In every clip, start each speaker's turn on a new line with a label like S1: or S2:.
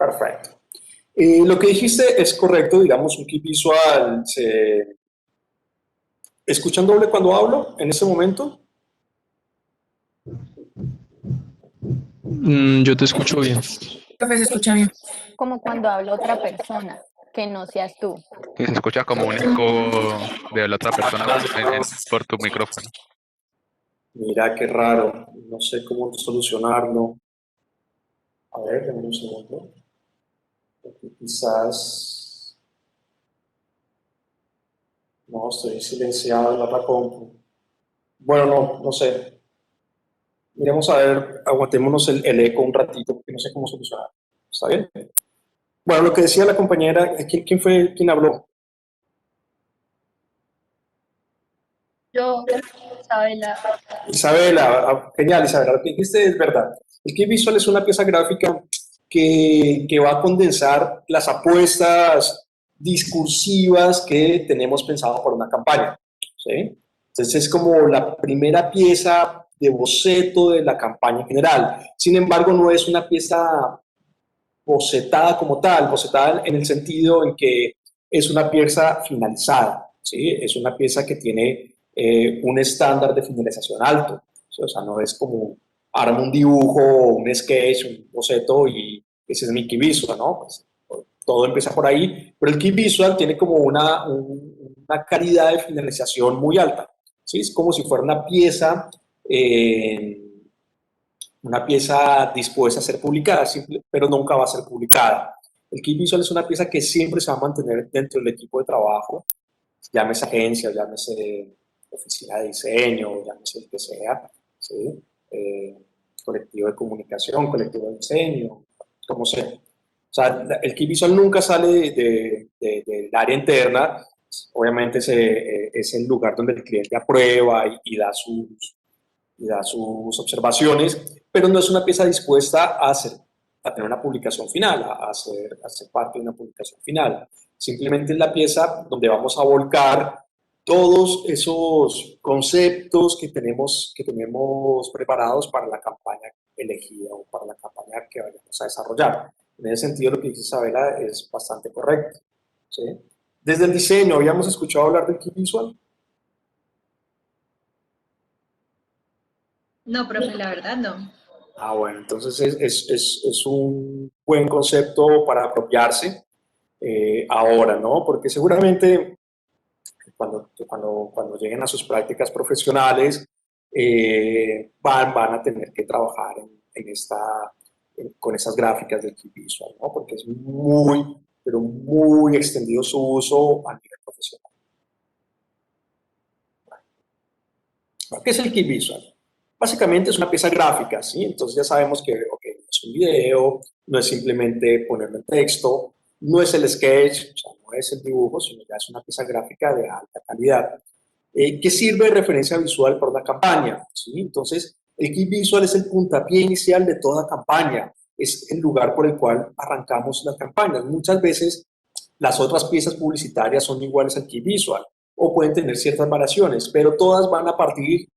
S1: Perfecto. Lo que dijiste es correcto, digamos, un kit visual. ¿Escuchan doble cuando hablo en ese momento?
S2: Yo te escucho bien.
S3: Profe, se escucha bien.
S4: Como cuando habla otra persona, que no seas tú.
S5: Y se escucha como un eco de la otra persona por tu micrófono.
S1: Mira, qué raro. No sé cómo solucionarlo. A ver, denme un segundo. Aquí quizás... No, estoy silenciado en la otra compu. Bueno, no sé. Miremos a ver, aguantémonos el eco un ratito porque no sé cómo solucionar. ¿Está bien? Bueno, lo que decía la compañera, ¿quién fue quien habló?
S6: Yo, Isabela.
S1: Isabela, genial, Isabela, lo que dijiste es verdad. El kit visual es una pieza gráfica que va a condensar las apuestas discursivas que tenemos pensado por una campaña. ¿Sí? Entonces es como la primera pieza de boceto de la campaña en general. Sin embargo, no es una pieza bocetada como tal, bocetada en el sentido en que es una pieza finalizada, ¿sí? Es una pieza que tiene un estándar de finalización alto, ¿sí? O sea, no es como armo un dibujo, un sketch, un boceto y ese es mi key visual, ¿no? Pues, todo empieza por ahí, pero el key visual tiene como una calidad de finalización muy alta, ¿sí? Es como si fuera una pieza dispuesta a ser publicada, pero nunca va a ser publicada. El kit visual es una pieza que siempre se va a mantener dentro del equipo de trabajo, llámese agencia, llámese oficina de diseño, llámese el que sea, ¿sí? Eh, colectivo de comunicación, colectivo de diseño, como sea. O sea, el kit visual nunca sale del área interna, obviamente es el lugar donde el cliente aprueba y da sus observaciones, pero no es una pieza dispuesta a tener una publicación final, a ser parte de una publicación final. Simplemente es la pieza donde vamos a volcar todos esos conceptos que tenemos preparados para la campaña elegida o para la campaña que vayamos a desarrollar. En ese sentido, lo que dice Isabela es bastante correcto. ¿Sí? Desde el diseño, ¿habíamos escuchado hablar del kit visual?
S6: No, profe, la verdad no.
S1: Ah, bueno, entonces es un buen concepto para apropiarse ahora, ¿no? Porque seguramente cuando lleguen a sus prácticas profesionales van a tener que trabajar con esas gráficas del kit visual, ¿no? Porque es muy, pero muy extendido su uso a nivel profesional. ¿Qué es el kit visual? Básicamente es una pieza gráfica, ¿sí? Entonces ya sabemos que okay, no es un video, no es simplemente ponerle texto, no es el sketch, o sea, no es el dibujo, sino ya es una pieza gráfica de alta calidad, que sirve de referencia visual para una campaña, ¿sí? Entonces, el kit visual es el puntapié inicial de toda campaña, es el lugar por el cual arrancamos las campañas. Muchas veces las otras piezas publicitarias son iguales al kit visual o pueden tener ciertas variaciones, pero todas van a partir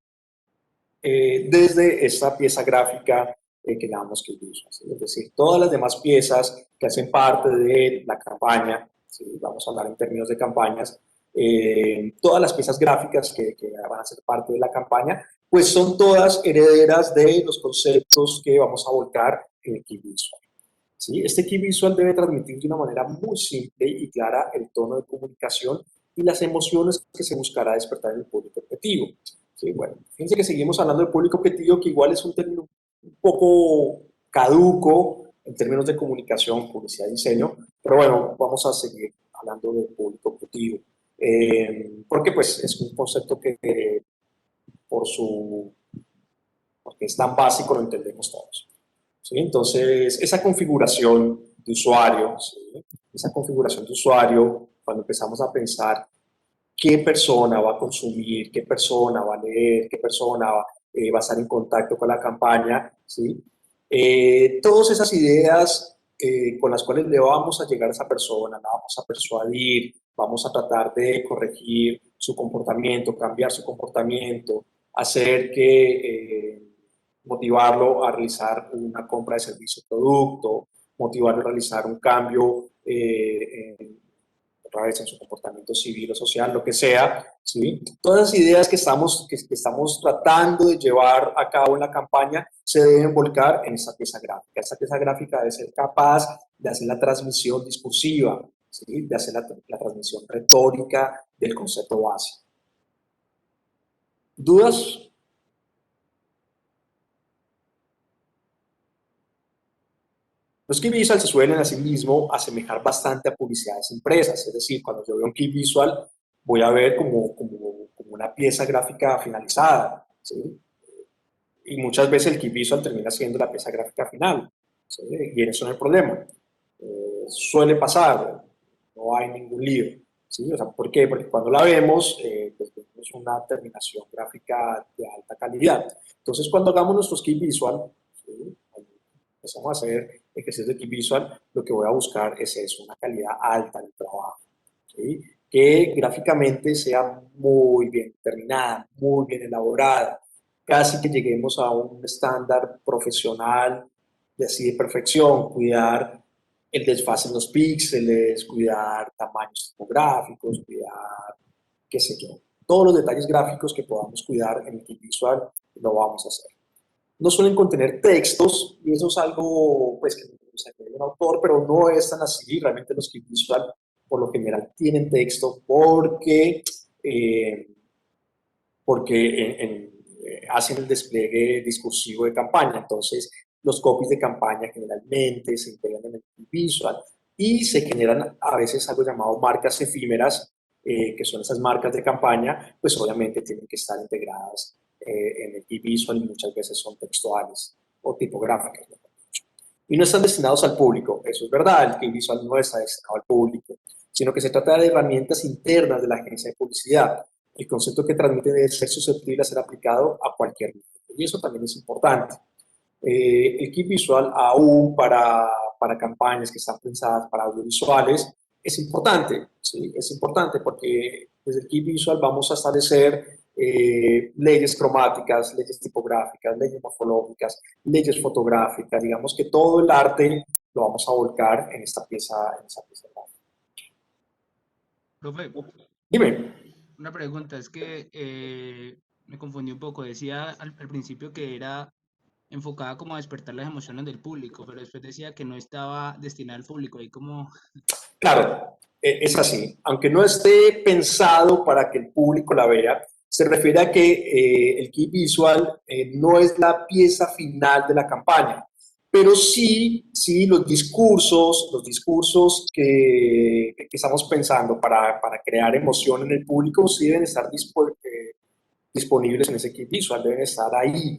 S1: desde esta pieza gráfica que llamamos kit visual, ¿sí? Es decir, todas las demás piezas que hacen parte de la campaña, ¿sí? Vamos a hablar en términos de campañas, todas las piezas gráficas que van a ser parte de la campaña, pues son todas herederas de los conceptos que vamos a volcar en el kit visual. ¿Sí? Este key visual debe transmitir de una manera muy simple y clara el tono de comunicación y las emociones que se buscará despertar en el público objetivo. ¿Sí? Bueno, fíjense que seguimos hablando del público objetivo, que igual es un término un poco caduco en términos de comunicación, publicidad y diseño, pero bueno, vamos a seguir hablando del público objetivo, porque pues es un concepto que porque es tan básico lo entendemos todos. ¿Sí? Entonces, esa configuración de usuario, ¿sí? Esa configuración de usuario, cuando empezamos a pensar qué persona va a consumir, qué persona va a leer, qué persona va a estar en contacto con la campaña, ¿sí? Todas esas ideas con las cuales le vamos a llegar a esa persona, la vamos a persuadir, vamos a tratar de corregir su comportamiento, cambiar su comportamiento, hacer que motivarlo a realizar una compra de servicio o producto, motivarlo a realizar un cambio otra vez en su comportamiento civil o social, lo que sea, ¿sí? Todas las ideas que estamos tratando de llevar a cabo en la campaña se deben volcar en esa pieza gráfica. Esa pieza gráfica debe ser capaz de hacer la transmisión discursiva, ¿sí? De hacer la transmisión retórica del concepto base. ¿Dudas? Los key visuals se suelen asimismo asemejar bastante a publicidades impresas, es decir, cuando yo veo un key visual voy a ver como una pieza gráfica finalizada, ¿sí? Y muchas veces el key visual termina siendo la pieza gráfica final, ¿sí? Y en eso no hay problema. Suele pasar, no hay ningún lío, ¿sí? O sea, ¿por qué? Porque cuando la vemos, pues vemos una terminación gráfica de alta calidad. Entonces, cuando hagamos nuestros key visual, ¿sí? Empezamos a hacer ejercicios de key visual, lo que voy a buscar es eso, una calidad alta del trabajo, ¿sí? Que gráficamente sea muy bien terminada, muy bien elaborada, casi que lleguemos a un estándar profesional de así de perfección, cuidar el desfase en los píxeles, cuidar tamaños tipográficos, cuidar, qué sé yo, todos los detalles gráficos que podamos cuidar en el key visual, lo vamos a hacer. No suelen contener textos, y eso es algo pues, que un autor, pero no es tan así. Realmente los key visual por lo general tienen texto porque hacen el despliegue discursivo de campaña. Entonces, los copies de campaña generalmente se integran en el key visual y se generan a veces algo llamado marcas efímeras, que son esas marcas de campaña, pues obviamente tienen que estar integradas en el key visual y muchas veces son textuales o tipográficas. Y no están destinados al público, eso es verdad, el key visual no está destinado al público, sino que se trata de herramientas internas de la agencia de publicidad. El concepto que transmite debe ser susceptible a ser aplicado a cualquier nivel, y eso también es importante. El key visual, aún para campañas que están pensadas para audiovisuales, es importante, ¿sí? Es importante porque desde el key visual vamos a establecer leyes cromáticas, leyes tipográficas, leyes morfológicas, leyes fotográficas, digamos que todo el arte lo vamos a volcar en esta pieza gráfica.
S2: Profe,
S1: Dime.
S2: una pregunta, es que me confundí un poco. Decía al principio que era enfocada como a despertar las emociones del público, pero después decía que no estaba destinada al público. Ahí como...
S1: Claro, es así. Aunque no esté pensado para que el público la vea, se refiere a que el key visual no es la pieza final de la campaña, pero sí los discursos que estamos pensando para crear emoción en el público sí deben estar disponibles en ese key visual, deben estar ahí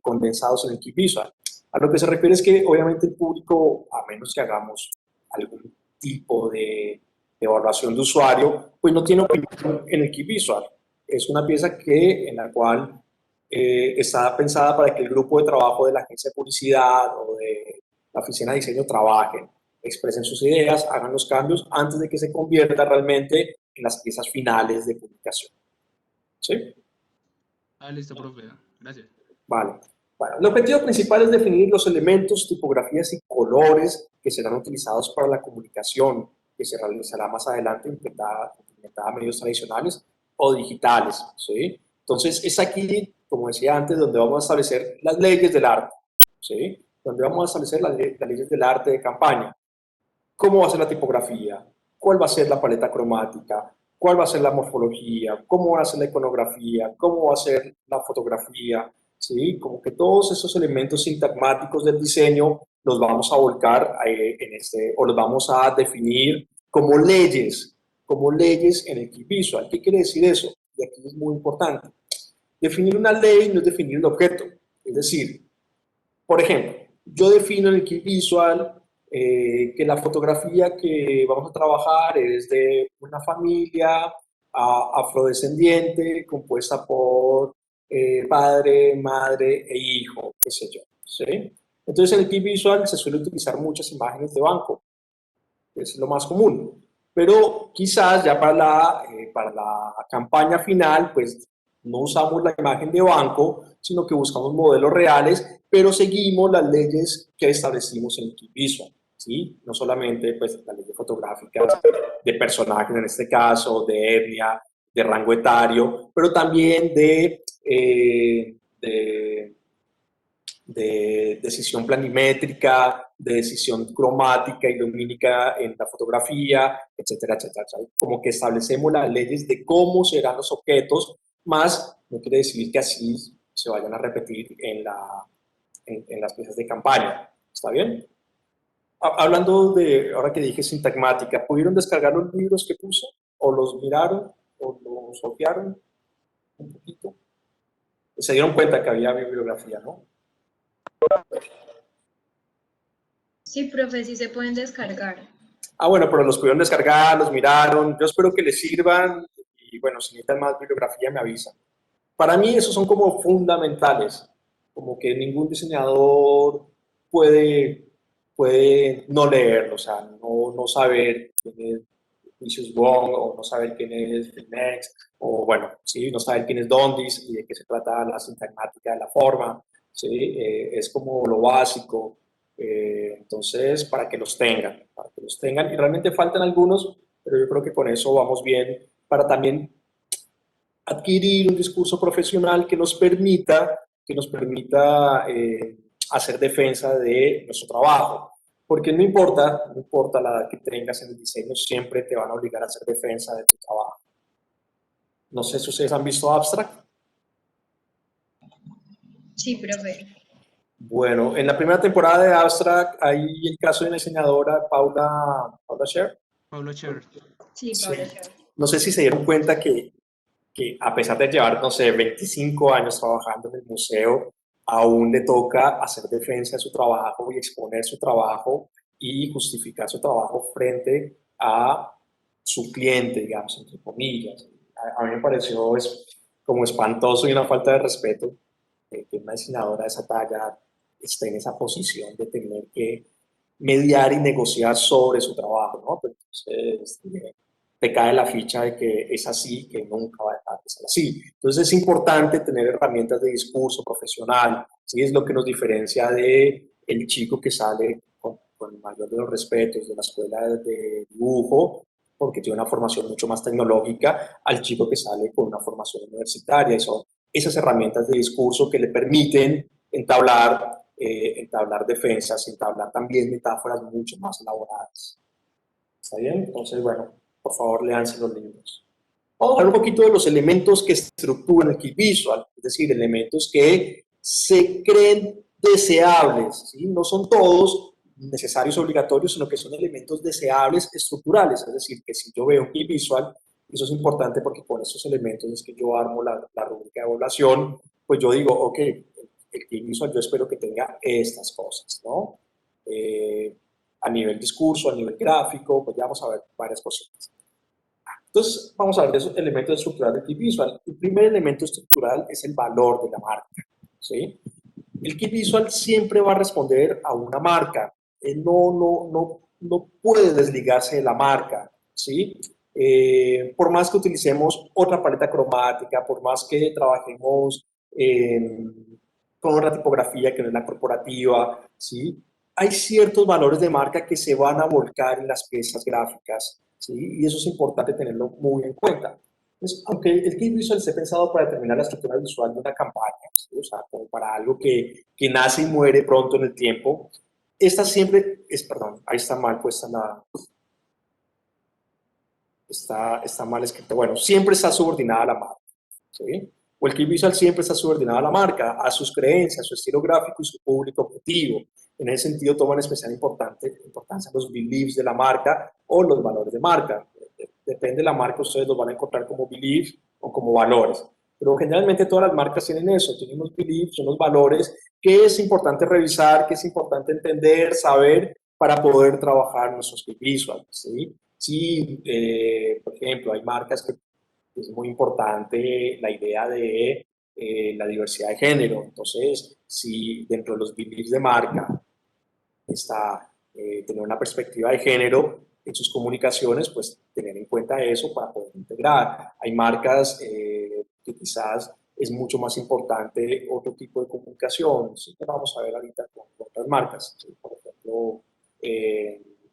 S1: condensados en el key visual. A lo que se refiere es que obviamente el público, a menos que hagamos algún tipo de evaluación de usuario, pues no tiene opinión en el key visual. Es una pieza en la cual está pensada para que el grupo de trabajo de la agencia de publicidad o de la oficina de diseño trabajen, expresen sus ideas, hagan los cambios antes de que se convierta realmente en las piezas finales de publicación. ¿Sí?
S2: Ah, listo, profe. Gracias.
S1: Vale. Bueno, el objetivo principal es definir los elementos, tipografías y colores que serán utilizados para la comunicación, que se realizará más adelante implementada a medios tradicionales o digitales, ¿sí? Entonces, es aquí, como decía antes, donde vamos a establecer las leyes del arte, ¿sí? Donde vamos a establecer las leyes del arte de campaña. ¿Cómo va a ser la tipografía? ¿Cuál va a ser la paleta cromática? ¿Cuál va a ser la morfología? ¿Cómo va a ser la iconografía? ¿Cómo va a ser la fotografía? ¿Sí? Como que todos esos elementos sintagmáticos del diseño los vamos a volcar o los vamos a definir como leyes en el key visual. ¿Qué quiere decir eso? Y aquí es muy importante. Definir una ley no es definir un objeto. Es decir, por ejemplo, yo defino en el key visual que la fotografía que vamos a trabajar es de una familia afrodescendiente compuesta por padre, madre e hijo, qué sé yo. ¿Sí? Entonces en el key visual se suele utilizar muchas imágenes de banco, es lo más común. Pero quizás ya para la campaña final, pues no usamos la imagen de banco, sino que buscamos modelos reales, pero seguimos las leyes que establecimos en el key visual. ¿sí? No solamente pues, las leyes fotográficas de personajes, en este caso, de etnia, de rango etario, pero también de decisión planimétrica, de decisión cromática y lumínica en la fotografía, etcétera, etcétera. ¿Sabes? Como que establecemos las leyes de cómo serán los objetos, más no quiere decir que así se vayan a repetir en las piezas de campaña. ¿Está bien? Hablando de, ahora que dije sintagmática, ¿pudieron descargar los libros que puse? ¿O los miraron? ¿O los copiaron un poquito? Se dieron cuenta que había bibliografía, ¿no?
S6: Sí, profe, sí se pueden descargar.
S1: Ah, bueno, pero los pudieron descargar, los miraron. Yo espero que les sirvan y bueno, si necesitan más bibliografía me avisan. Para mí esos son como fundamentales, como que ningún diseñador puede no leerlo, o sea, no saber quién es Vicious Wong o no saber quién es Filmex, o bueno, sí, no saber quién es Dondis y de qué se trata la sintagmática de la forma, ¿sí? Es como lo básico. Entonces, para que los tengan, y realmente faltan algunos, pero yo creo que con eso vamos bien para también adquirir un discurso profesional que nos permita hacer defensa de nuestro trabajo. Porque no importa la edad que tengas en el diseño, siempre te van a obligar a hacer defensa de tu trabajo. No sé si ustedes han visto Abstract.
S6: Sí, profe.
S1: Bueno, en la primera temporada de Abstract hay el caso de una diseñadora, Paula Scher.
S2: Pablo Cher.
S6: Sí,
S1: Sí.
S6: Paula.
S1: No sé si se dieron cuenta que a pesar de llevar, no sé, 25 años trabajando en el museo, aún le toca hacer defensa de su trabajo y exponer su trabajo y justificar su trabajo frente a su cliente, digamos, entre comillas. A mí me pareció como espantoso y una falta de respeto que una diseñadora de esa talla esté en esa posición de tener que mediar y negociar sobre su trabajo, ¿no? Pero entonces, te cae la ficha de que es así, que nunca va a dejar de ser así. Entonces es importante tener herramientas de discurso profesional, ¿sí? Es lo que nos diferencia de el chico que sale con el mayor de los respetos de la escuela de dibujo, porque tiene una formación mucho más tecnológica, al chico que sale con una formación universitaria. Y son esas herramientas de discurso que le permiten entablar defensas, entablar también metáforas mucho más elaboradas. ¿Está bien? Entonces, bueno, por favor, léanse los libros. Vamos a hablar un poquito de los elementos que estructuran el key visual, es decir, elementos que se creen deseables, ¿sí? No son todos necesarios o obligatorios, sino que son elementos deseables estructurales, es decir, que si yo veo un key visual, eso es importante porque con estos elementos es que yo armo la rúbrica de evaluación, pues yo digo, ok, el key visual yo espero que tenga estas cosas, ¿no? A nivel discurso, a nivel gráfico, pues ya vamos a ver varias cositas. Entonces, vamos a ver de esos elementos estructurales del key visual. El primer elemento estructural es el valor de la marca, ¿sí? El key visual siempre va a responder a una marca. No puede desligarse de la marca, ¿sí? Por más que utilicemos otra paleta cromática, por más que trabajemos con otra tipografía que no es la corporativa, ¿sí? Hay ciertos valores de marca que se van a volcar en las piezas gráficas, ¿sí? Y eso es importante tenerlo muy en cuenta. Entonces, aunque el kit visual esté pensado para determinar la estructura visual de una campaña, ¿sí? O sea, como para algo que nace y muere pronto en el tiempo, esta siempre es, perdón, ahí está mal puesta está mal escrito. Bueno, siempre está subordinada a la marca, ¿sí? O el kit visual siempre está subordinado a la marca, a sus creencias, a su estilo gráfico y su público objetivo. En ese sentido, toman especial importancia los beliefs de la marca o los valores de marca. Depende de la marca, ustedes los van a encontrar como beliefs o como valores. Pero generalmente todas las marcas tienen eso, tienen unos beliefs, unos valores que es importante revisar, que es importante entender, saber para poder trabajar nuestros kit visuals, ¿sí? Sí, por ejemplo, hay marcas que es muy importante la idea de la diversidad de género. Entonces, si dentro de los beliefs de marca está tener una perspectiva de género en sus comunicaciones, pues tener en cuenta eso para poder integrar. Hay marcas que quizás es mucho más importante otro tipo de comunicación. Sí, que vamos a ver ahorita con otras marcas. ¿Sí? Por ejemplo,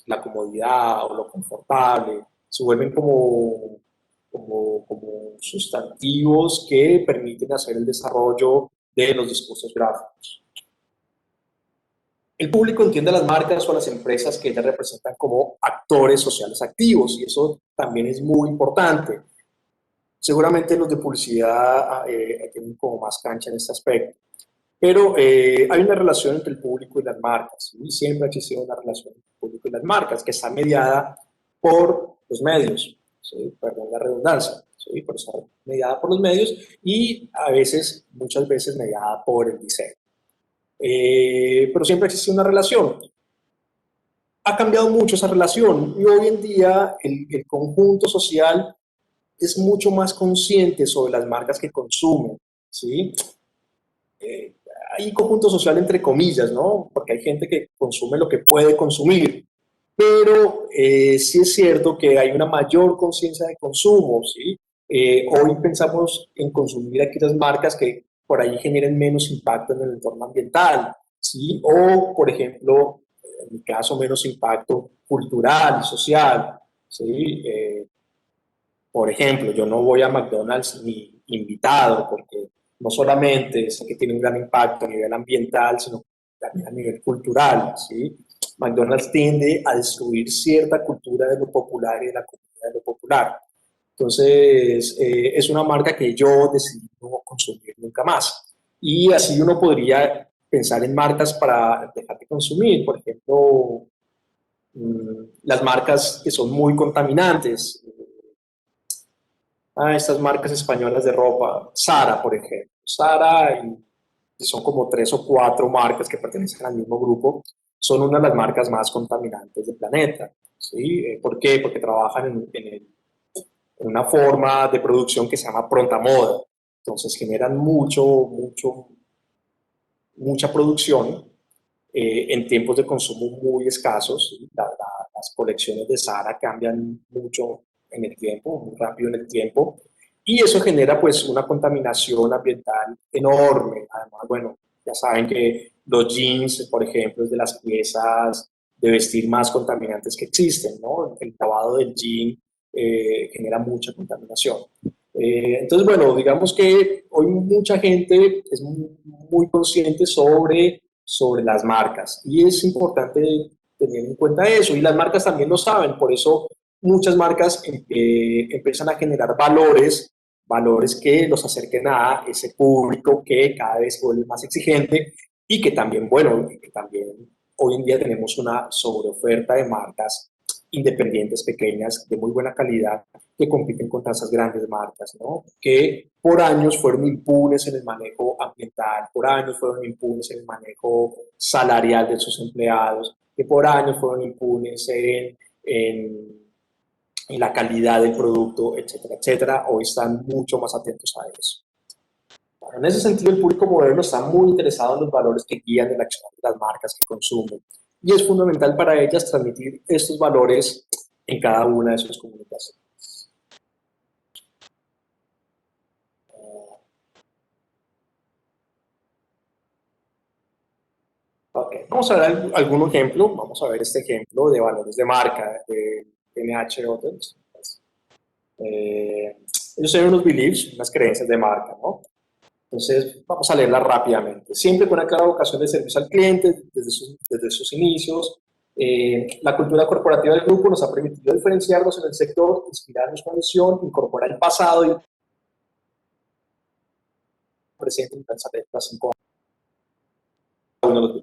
S1: la comodidad o lo confortable, se vuelven como sustantivos que permiten hacer el desarrollo de los discursos gráficos. El público entiende a las marcas o a las empresas que ellas representan como actores sociales activos, y eso también es muy importante. Seguramente los de publicidad tienen como más cancha en este aspecto. Pero hay una relación entre el público y las marcas, ¿sí? Siempre ha existido una relación entre el público y las marcas que está mediada por los medios, ¿sí? Perdón la redundancia, ¿sí? Pero está mediada por los medios y a veces, muchas veces, mediada por el diseño. Pero siempre ha existido una relación. Ha cambiado mucho esa relación y hoy en día el conjunto social es mucho más consciente sobre las marcas que consumen, ¿sí? Hay conjunto social entre comillas, ¿no? Porque hay gente que consume lo que puede consumir, pero sí es cierto que hay una mayor conciencia de consumo, ¿sí? Hoy pensamos en consumir aquellas marcas que por ahí generen menos impacto en el entorno ambiental, ¿sí? O, por ejemplo, en mi caso, menos impacto cultural y social, ¿sí? Por ejemplo, yo no voy a McDonald's ni invitado porque no solamente sé que tiene un gran impacto a nivel ambiental, sino también a nivel cultural, ¿sí? McDonald's tiende a destruir cierta cultura de lo popular y de la comunidad de lo popular. Entonces, es una marca que yo decidí no consumir nunca más. Y así uno podría pensar en marcas para dejar de consumir. Por ejemplo, las marcas que son muy contaminantes, estas marcas españolas de ropa, Zara, por ejemplo. Zara, y son como 3 o 4 marcas que pertenecen al mismo grupo, son una de las marcas más contaminantes del planeta. ¿Sí? ¿Por qué? Porque trabajan en una forma de producción que se llama pronta moda. Entonces generan mucha producción en tiempos de consumo muy escasos. ¿Sí? Las colecciones de Zara cambian mucho en el tiempo, muy rápido en el tiempo, y eso genera pues una contaminación ambiental enorme. Además, bueno, ya saben que los jeans, por ejemplo, es de las piezas de vestir más contaminantes que existen, ¿no? El lavado del jean genera mucha contaminación. Entonces, bueno, digamos que hoy mucha gente es muy consciente sobre las marcas y es importante tener en cuenta eso, y las marcas también lo saben, por eso muchas marcas empiezan a generar valores que los acerquen a ese público que cada vez se vuelve más exigente y que también, bueno, que también hoy en día tenemos una sobreoferta de marcas independientes, pequeñas, de muy buena calidad, que compiten contra esas grandes marcas, ¿no? Que por años fueron impunes en el manejo ambiental, por años fueron impunes en el manejo salarial de sus empleados, que por años fueron impunes en la calidad del producto, etcétera, etcétera. Hoy están mucho más atentos a eso. Bueno, en ese sentido, el público moderno está muy interesado en los valores que guían el accionar de las marcas que consumen. Y es fundamental para ellas transmitir estos valores en cada una de sus comunicaciones. Okay. Vamos a ver algún ejemplo. Vamos a ver este ejemplo de valores de marca de NH Hotels. Ellos son unos beliefs, unas creencias de marca, ¿no? Entonces, vamos a leerla rápidamente. Siempre con una clara vocación de servicio al cliente desde sus inicios. La cultura corporativa del grupo nos ha permitido diferenciarnos en el sector, inspirarnos con misión, incorporar el pasado y presente en las 5 años.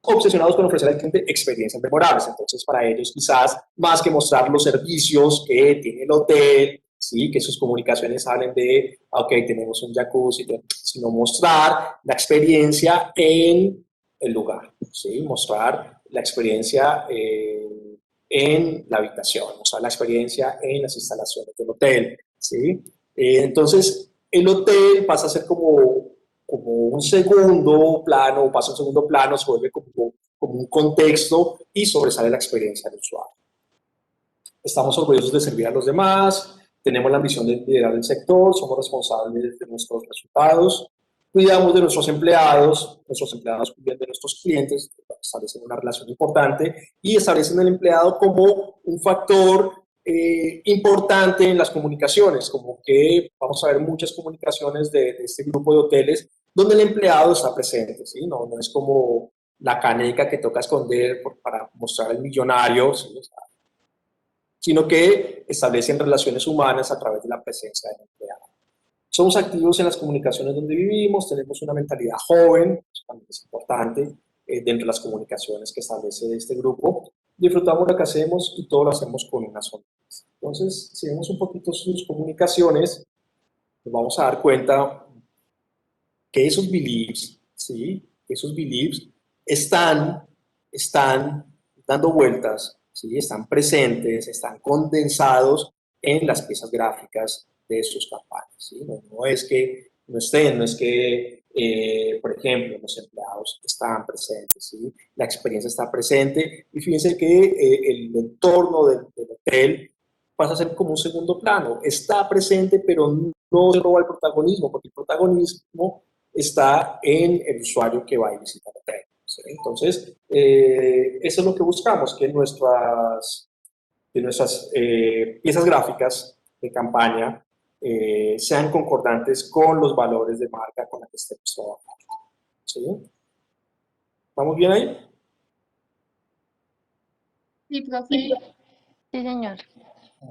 S1: Obsesionados con ofrecer al cliente experiencias memorables. Entonces, para ellos, quizás, más que mostrar los servicios que tiene el hotel, ¿sí? Que sus comunicaciones hablen de, ok, tenemos un jacuzzi, sino mostrar la experiencia en el lugar, ¿sí? Mostrar la experiencia en la habitación, mostrar la experiencia en las instalaciones del hotel, ¿sí? Entonces, el hotel pasa a ser como un segundo plano, pasa a un segundo plano, se vuelve como un contexto y sobresale la experiencia del usuario. Estamos orgullosos de servir a los demás, tenemos la ambición de liderar el sector, somos responsables de nuestros resultados, cuidamos de nuestros empleados cuidan de nuestros clientes, establecen una relación importante y establecen al empleado como un factor importante en las comunicaciones, como que vamos a ver muchas comunicaciones de este grupo de hoteles donde el empleado está presente, ¿sí? No es como la caneca que toca esconder para mostrar al millonario, ¿sí? O sea, sino que establecen relaciones humanas a través de la presencia del empleado. Somos activos en las comunicaciones donde vivimos, tenemos una mentalidad joven, también es importante, dentro de las comunicaciones que establece este grupo. Disfrutamos lo que hacemos y todo lo hacemos con una sonrisa. Entonces, si vemos un poquito sus comunicaciones, nos vamos a dar cuenta que esos beliefs, ¿sí? Esos beliefs están dando vueltas, ¿sí? Están presentes, están condensados en las piezas gráficas de sus campañas, ¿sí? No es que no estén, no es que, por ejemplo, los empleados están presentes, ¿sí? La experiencia está presente y fíjense que el entorno del hotel pasa a ser como un segundo plano. Está presente, pero no se roba el protagonismo, porque el protagonismo está en el usuario que va a visitar el hotel. ¿Sí? Entonces, eso es lo que buscamos, que nuestras piezas gráficas de campaña sean concordantes con los valores de marca con la que estemos trabajando. ¿Sí? ¿Estamos bien ahí?
S6: Sí, profe.
S4: Sí, señor.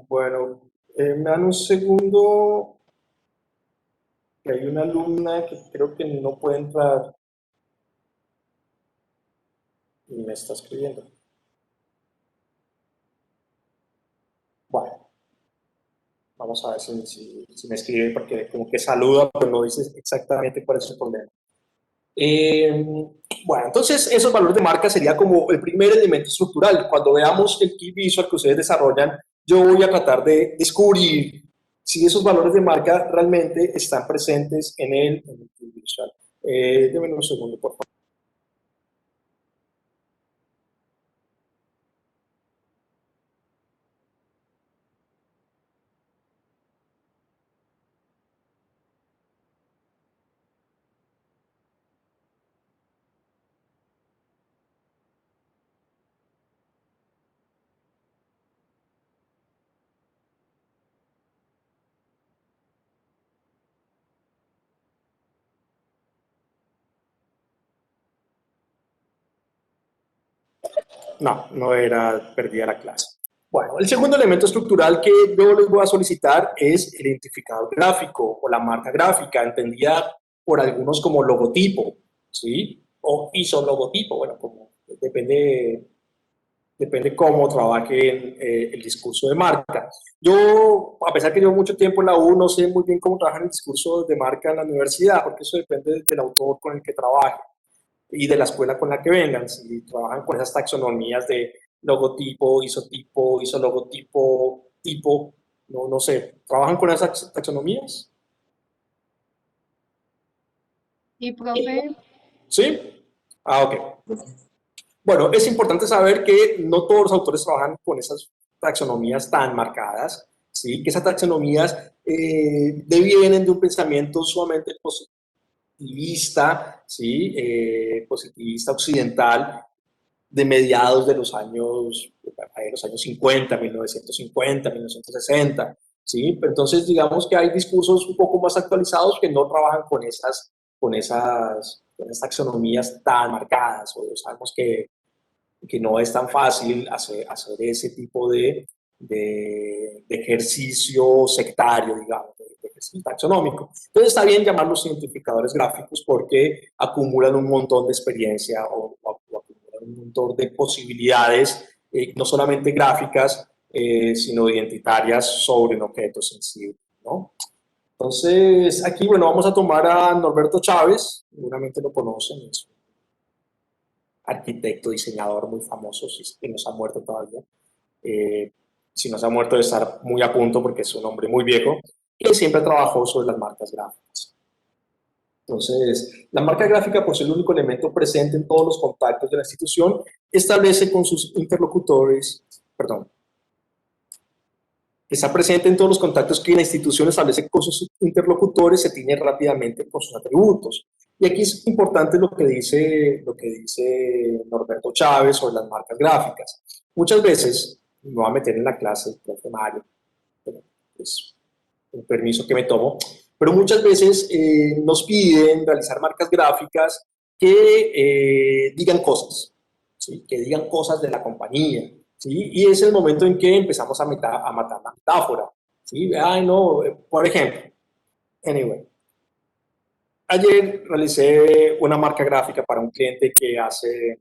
S1: Bueno, me dan un segundo, que hay una alumna que creo que no puede entrar y me está escribiendo. Bueno, vamos a ver si me escribe, porque como que saluda, pero no dice exactamente cuál es su problema. Bueno, entonces esos valores de marca sería como el primer elemento estructural. Cuando veamos el key visual que ustedes desarrollan, yo voy a tratar de descubrir si esos valores de marca realmente están presentes en el key visual. Déjenme un segundo, por favor. No era, perdida la clase. Bueno, el segundo elemento estructural que yo les voy a solicitar es el identificador gráfico o la marca gráfica, entendida por algunos como logotipo, ¿sí? O isologotipo, bueno, como depende cómo trabajen el discurso de marca. Yo, a pesar que llevo mucho tiempo en la U, no sé muy bien cómo trabajan el discurso de marca en la universidad, porque eso depende del autor con el que trabaje y de la escuela con la que vengan, si trabajan con esas taxonomías de logotipo, isotipo, isologotipo, tipo, no sé, ¿trabajan con esas taxonomías?
S6: Y profe,
S1: ¿Sí? Ok. Bueno, es importante saber que no todos los autores trabajan con esas taxonomías tan marcadas, ¿sí? Que esas taxonomías devienen de un pensamiento sumamente positivista, ¿sí? Positivista occidental, de mediados de los años 50, 1950, 1960, ¿sí? Entonces, digamos que hay discursos un poco más actualizados que no trabajan con esas taxonomías tan marcadas, o sabemos que no es tan fácil hacer ese tipo de ejercicio sectario, digamos, de ejercicio taxonómico. Entonces está bien llamarlos identificadores gráficos porque acumulan un montón de experiencia o acumulan un montón de posibilidades, no solamente gráficas, sino identitarias sobre un objeto sensible, ¿no? Entonces, aquí, bueno, vamos a tomar a Norberto Chávez, seguramente lo conocen, es arquitecto, diseñador muy famoso, si es que no se ha muerto todavía. Si no se ha muerto, debe estar muy a punto porque es un hombre muy viejo que siempre trabajó sobre las marcas gráficas. Entonces, la marca gráfica, por ser el único elemento presente en todos los contactos de la institución, establece con sus interlocutores, perdón, que está presente en todos los contactos que la institución establece con sus interlocutores, se tiñe rápidamente con sus atributos. Y aquí es importante lo que dice Norberto Chávez sobre las marcas gráficas. Muchas veces, me voy a meter en la clase del profe Mario, pero es un permiso que me tomo, pero muchas veces nos piden realizar marcas gráficas que digan cosas, ¿sí? Que digan cosas de la compañía, ¿sí? Y es el momento en que empezamos a matar la metáfora, ¿sí? Ay, no, por ejemplo, anyway, ayer realicé una marca gráfica para un cliente que hace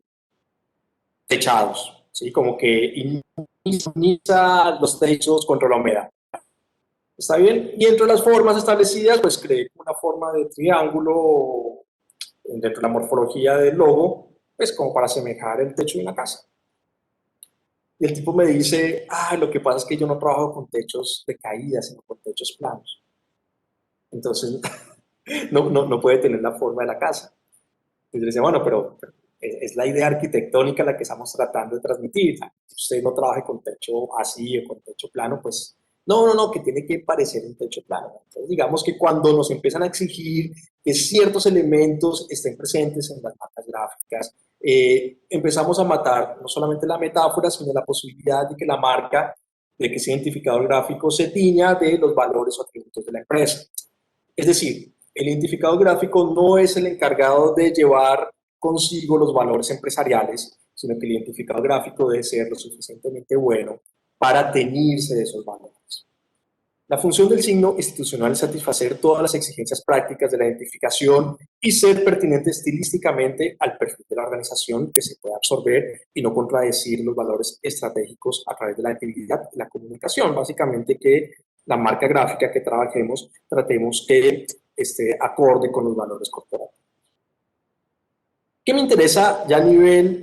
S1: techados, ¿sí? Como que inicia los techos contra la humedad. ¿Está bien? Y entre las formas establecidas, pues creé una forma de triángulo dentro de la morfología del logo, pues como para asemejar el techo de una casa. Y el tipo me dice, lo que pasa es que yo no trabajo con techos de caída, sino con techos planos. Entonces, no puede tener la forma de la casa. Entonces le decía, bueno, pero es la idea arquitectónica la que estamos tratando de transmitir. Si usted no trabaja con techo así o con techo plano, pues no, que tiene que parecer un techo plano. Entonces, digamos que cuando nos empiezan a exigir que ciertos elementos estén presentes en las marcas gráficas, empezamos a matar no solamente la metáfora, sino la posibilidad de que la marca, de que ese identificador gráfico se tiña de los valores o atributos de la empresa. Es decir, el identificador gráfico no es el encargado de llevar consigo los valores empresariales, sino que el identificador gráfico debe ser lo suficientemente bueno para teñirse de esos valores. La función del signo institucional es satisfacer todas las exigencias prácticas de la identificación y ser pertinente estilísticamente al perfil de la organización que se puede absorber y no contradecir los valores estratégicos a través de la actividad y la comunicación. Básicamente que la marca gráfica que trabajemos, tratemos que esté acorde con los valores corporativos. ¿Qué me interesa ya a nivel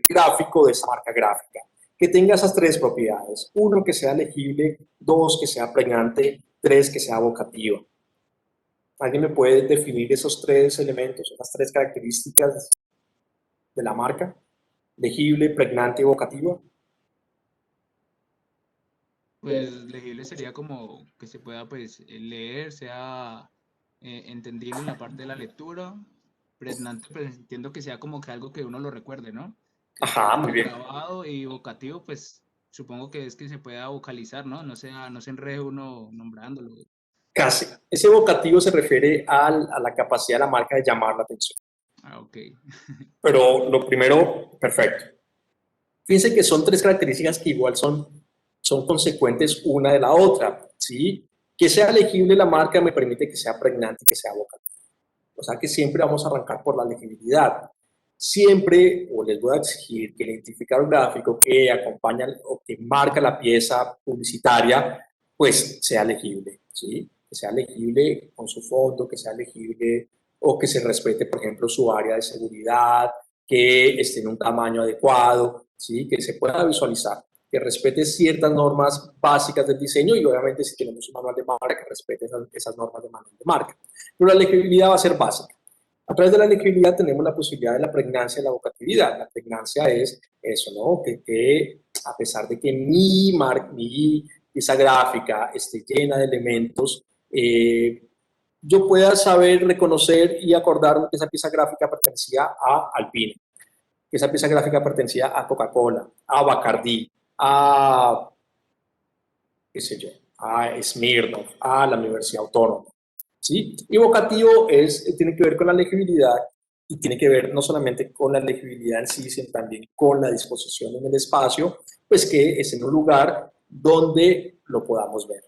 S1: gráfico de esa marca gráfica? Que tenga esas tres propiedades. Uno, que sea legible. Dos, que sea pregnante. Tres, que sea evocativa. ¿Alguien me puede definir esos tres elementos, esas tres características de la marca? Legible, pregnante y evocativa.
S2: Pues legible sería como que se pueda pues leer, sea entendible en la parte de la lectura. Pregnante, pues entiendo que sea como que algo que uno lo recuerde, ¿no? Que se quede
S1: Ajá, muy
S2: como
S1: bien.
S2: grabado, y evocativo, pues supongo que es que se pueda vocalizar, ¿no? No se enrede uno nombrándolo.
S1: Casi. Ese evocativo se refiere a la capacidad de la marca de llamar la atención.
S2: Ah, ok.
S1: Pero lo primero, perfecto. Fíjense que son tres características que igual son consecuentes una de la otra, ¿sí? Que sea legible la marca me permite que sea pregnante y que sea evocativa. O sea que siempre vamos a arrancar por la legibilidad. Siempre, o les voy a exigir que el identificador gráfico que acompaña o que marca la pieza publicitaria, pues sea legible, ¿sí? Que sea legible con su fondo, que sea legible o que se respete, por ejemplo, su área de seguridad, que esté en un tamaño adecuado, ¿sí? Que se pueda visualizar, que respete ciertas normas básicas del diseño y obviamente si tenemos un manual de marca, que respete esas normas de manual de marca. Pero la legibilidad va a ser básica. A través de la legibilidad tenemos la posibilidad de la pregnancia y la vocatividad. La pregnancia es eso, ¿no? Que a pesar de que mi pieza gráfica esté llena de elementos, yo pueda saber reconocer y acordarme que esa pieza gráfica pertenecía a Alpine, que esa pieza gráfica pertenecía a Coca-Cola, a Bacardi, a, qué sé yo, a Smirnoff, a la Universidad Autónoma. ¿Sí? Y vocativo tiene que ver con la legibilidad y tiene que ver no solamente con la legibilidad en sí, sino también con la disposición en el espacio, pues que es en un lugar donde lo podamos ver,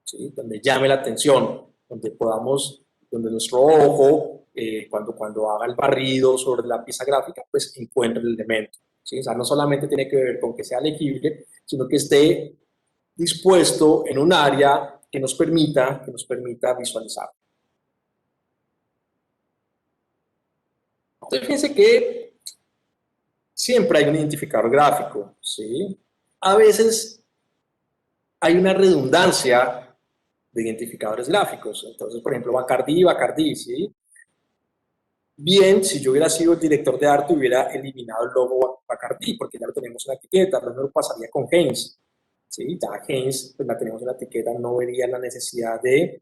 S1: ¿sí? Donde llame la atención, donde nuestro ojo, cuando haga el barrido sobre la pieza gráfica, pues encuentre el elemento, ¿sí? O sea, no solamente tiene que ver con que sea legible, sino que esté dispuesto en un área que nos permita visualizar. Entonces, fíjense que siempre hay un identificador gráfico, ¿sí? A veces hay una redundancia de identificadores gráficos. Entonces, por ejemplo, Bacardi, ¿sí? Bien, si yo hubiera sido el director de arte, hubiera eliminado el logo Bacardi, porque ya lo tenemos en la etiqueta, lo mismo pasaría con Heinz, ¿sí? Ya Haynes, pues la tenemos en la etiqueta, no vería la necesidad de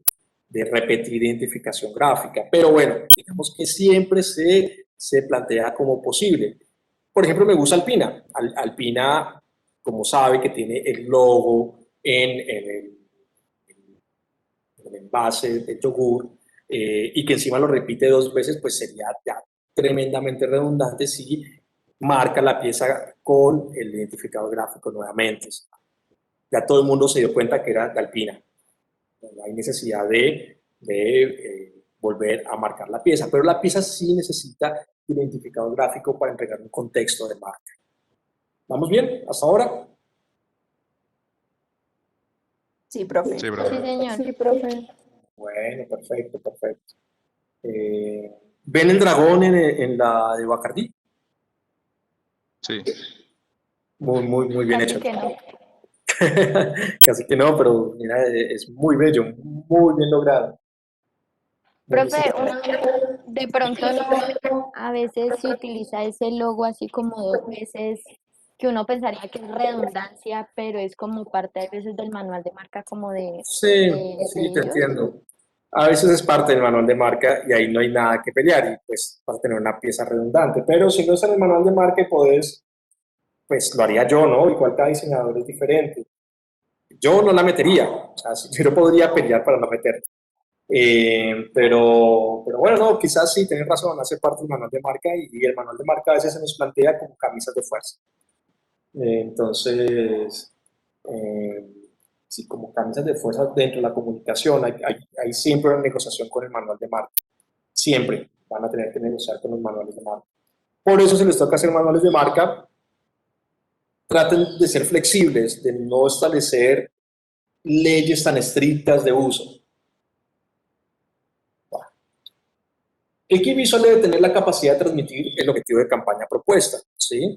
S1: repetir identificación gráfica. Pero bueno, digamos que siempre se plantea como posible. Por ejemplo, me gusta Alpina. Alpina, como sabe, que tiene el logo en el envase del yogur y que encima lo repite 2 veces, pues sería ya tremendamente redundante si marca la pieza con el identificador gráfico nuevamente. Ya todo el mundo se dio cuenta que era de Alpina. No hay necesidad de volver a marcar la pieza, pero la pieza sí necesita identificador gráfico para entregar un contexto de marca. ¿Vamos bien hasta ahora?
S3: Sí, profe.
S5: Sí,
S4: Sí,
S5: profe.
S4: señor.
S3: Sí, profe.
S1: Bueno, perfecto, perfecto. ¿Ven el dragón en la de Bacardí?
S5: Sí.
S1: Muy bien
S4: Casi
S1: hecho.
S4: que no.
S1: Casi que no, pero mira, es muy bello, muy bien logrado. Muy bien
S4: Profe,
S1: logrado.
S4: uno de pronto no, a veces se utiliza ese logo así como 2 veces, que uno pensaría que es redundancia, pero es como parte a veces del manual de marca como
S1: Sí,
S4: de
S1: sí, te
S4: ellos.
S1: entiendo. A veces es parte del manual de marca y ahí no hay nada que pelear y pues para tener una pieza redundante. Pero si no está en el manual de marca y podés, pues lo haría yo, ¿no? Igual cada diseñador es diferente. Yo no la metería, o sea, yo no podría pelear para no meterla. Pero bueno, no, quizás sí, tenés razón, hace parte del manual de marca y el manual de marca a veces se nos plantea como camisas de fuerza. Entonces, eh, sí, como camisas de fuerza dentro de la comunicación, hay siempre una negociación con el manual de marca. Siempre van a tener que negociar con los manuales de marca. Por eso se les toca hacer manuales de marca. Traten de ser flexibles, de no establecer leyes tan estrictas de uso. El key visual debe tener la capacidad de transmitir el objetivo de campaña propuesta, ¿sí?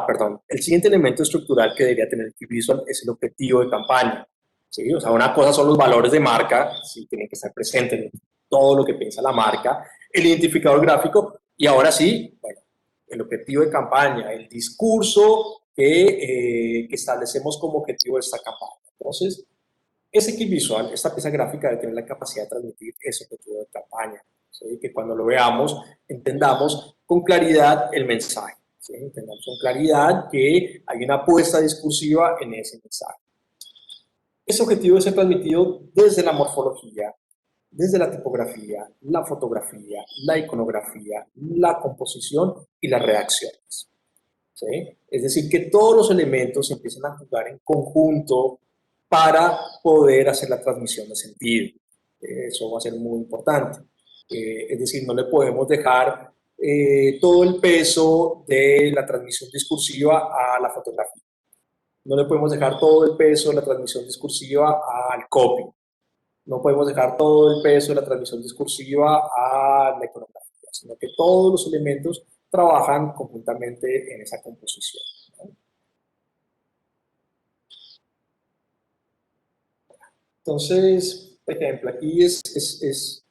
S1: Perdón. El siguiente elemento estructural que debería tener el key visual es el objetivo de campaña, ¿sí? O sea, una cosa son los valores de marca, sí, tienen que estar presentes en todo lo que piensa la marca, el identificador gráfico y ahora sí, bueno, el objetivo de campaña, el discurso que establecemos como objetivo de esta campaña. Entonces, ese kit visual, esta pieza gráfica debe tener la capacidad de transmitir ese objetivo de campaña, ¿sí? Que cuando lo veamos entendamos con claridad el mensaje, ¿sí? Entendamos con claridad que hay una apuesta discursiva en ese mensaje. Ese objetivo debe ser transmitido desde la morfología, desde la tipografía, la fotografía, la iconografía, la composición y las reacciones, ¿sí? Es decir, que todos los elementos empiezan a jugar en conjunto para poder hacer la transmisión de sentido. Eso va a ser muy importante. Es decir, no le podemos dejar todo el peso de la transmisión discursiva a la fotografía. No le podemos dejar todo el peso de la transmisión discursiva al copy. No podemos dejar todo el peso de la transmisión discursiva a la iconografía, sino que todos los elementos trabajan conjuntamente en esa composición, ¿no? Entonces, por ejemplo, aquí es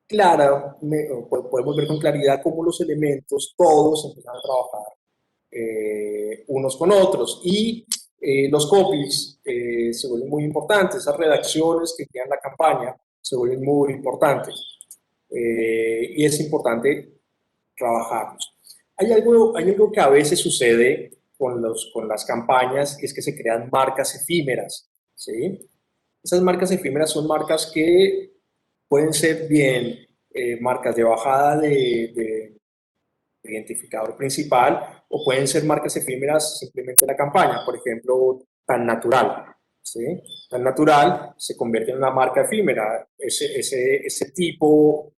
S1: clara, podemos ver con claridad cómo los elementos todos empiezan a trabajar unos con otros y los copies se vuelven muy importantes, esas redacciones que crean la campaña se vuelven muy importantes y es importante trabajarlos. Hay algo que a veces sucede con las campañas, es que se crean marcas efímeras, ¿sí? Esas marcas efímeras son marcas que pueden ser bien marcas de bajada de identificador principal o pueden ser marcas efímeras simplemente en la campaña, por ejemplo, Tan Natural, ¿sí? Tan Natural se convierte en una marca efímera, ese tipo,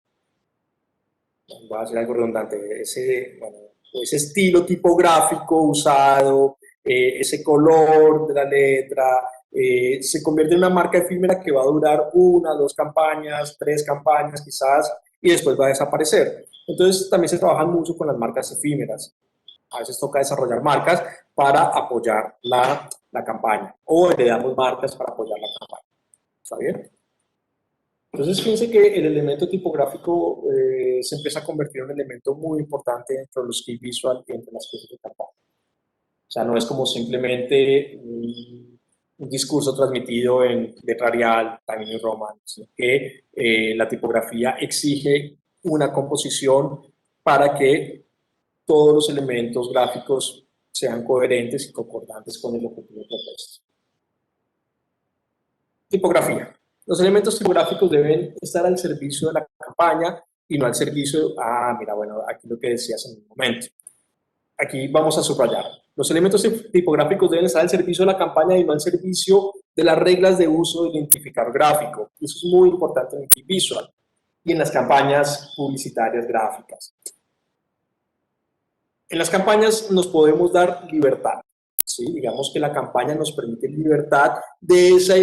S1: voy a hacer algo redundante, ese estilo tipográfico usado, ese color de la letra, se convierte en una marca efímera que va a durar 1, 2 campañas, 3 campañas quizás, y después va a desaparecer. Entonces también se trabaja mucho con las marcas efímeras. A veces toca desarrollar marcas para apoyar la campaña, o le damos marcas para apoyar la campaña. ¿Está bien? Entonces, fíjense que el elemento tipográfico se empieza a convertir en un elemento muy importante dentro de los key visual y entre las piezas de campaña. O sea, no es como simplemente un discurso transmitido en letra Arial, Times New Roman, sino que la tipografía exige una composición para que todos los elementos gráficos sean coherentes y concordantes con el objetivo propuesto. Tipografía. Los elementos tipográficos deben estar al servicio de la campaña y no al servicio, mira, bueno, aquí lo que decías en un momento. Aquí vamos a subrayar. Los elementos tipográficos deben estar al servicio de la campaña y no al servicio de las reglas de uso del identificador gráfico. Eso es muy importante en el Key Visual y en las campañas publicitarias gráficas. En las campañas nos podemos dar libertad. ¿Sí? Digamos que la campaña nos permite libertad de esa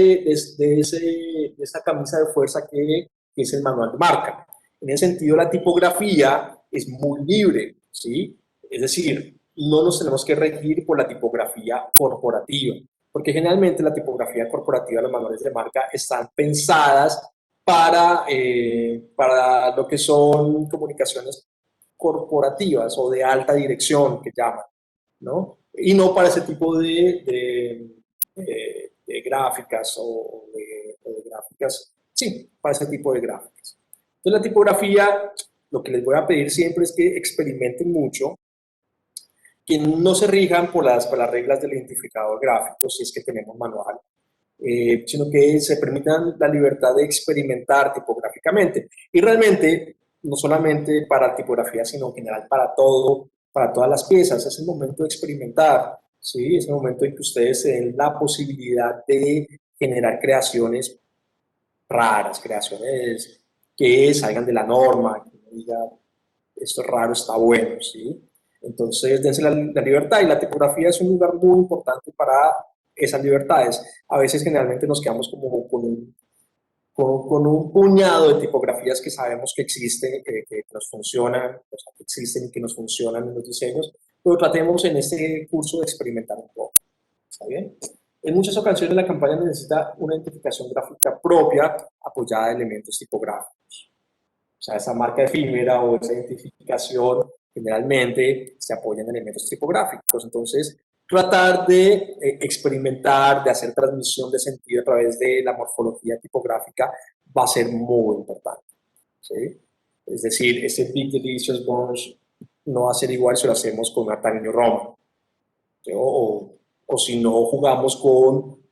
S1: camisa de fuerza que es el manual de marca. En ese sentido, la tipografía es muy libre, ¿sí? Es decir, no nos tenemos que regir por la tipografía corporativa, porque generalmente la tipografía corporativa, los manuales de marca, están pensadas para lo que son comunicaciones corporativas o de alta dirección, que llaman, ¿no? Y no para ese tipo de gráficas o de gráficas, sí, para ese tipo de gráficas. Entonces la tipografía, lo que les voy a pedir siempre es que experimenten mucho, que no se rijan por las reglas del identificador gráfico, si es que tenemos manual, sino que se permitan la libertad de experimentar tipográficamente. Y realmente, no solamente para tipografía, sino en general para todo, para todas las piezas, es el momento de experimentar, ¿sí? Es el momento en que ustedes se den la posibilidad de generar creaciones raras, creaciones que salgan de la norma, que no diga, esto es raro, está bueno, ¿sí? Entonces, dense la libertad, y la tipografía es un lugar muy importante para esas libertades. A veces, generalmente, nos quedamos como con un puñado de tipografías que sabemos que existen, que nos funcionan, o sea, que existen y que nos funcionan en los diseños, pero tratemos en este curso de experimentar un poco. ¿Está bien? En muchas ocasiones la campaña necesita una identificación gráfica propia apoyada de elementos tipográficos. O sea, esa marca efímera o esa identificación generalmente se apoya en elementos tipográficos. Entonces, tratar de experimentar, de hacer transmisión de sentido a través de la morfología tipográfica va a ser muy importante, ¿sí? Es decir, ese Big Delicious Bunch no va a ser igual si lo hacemos con una Times New Roman, ¿sí? O si no jugamos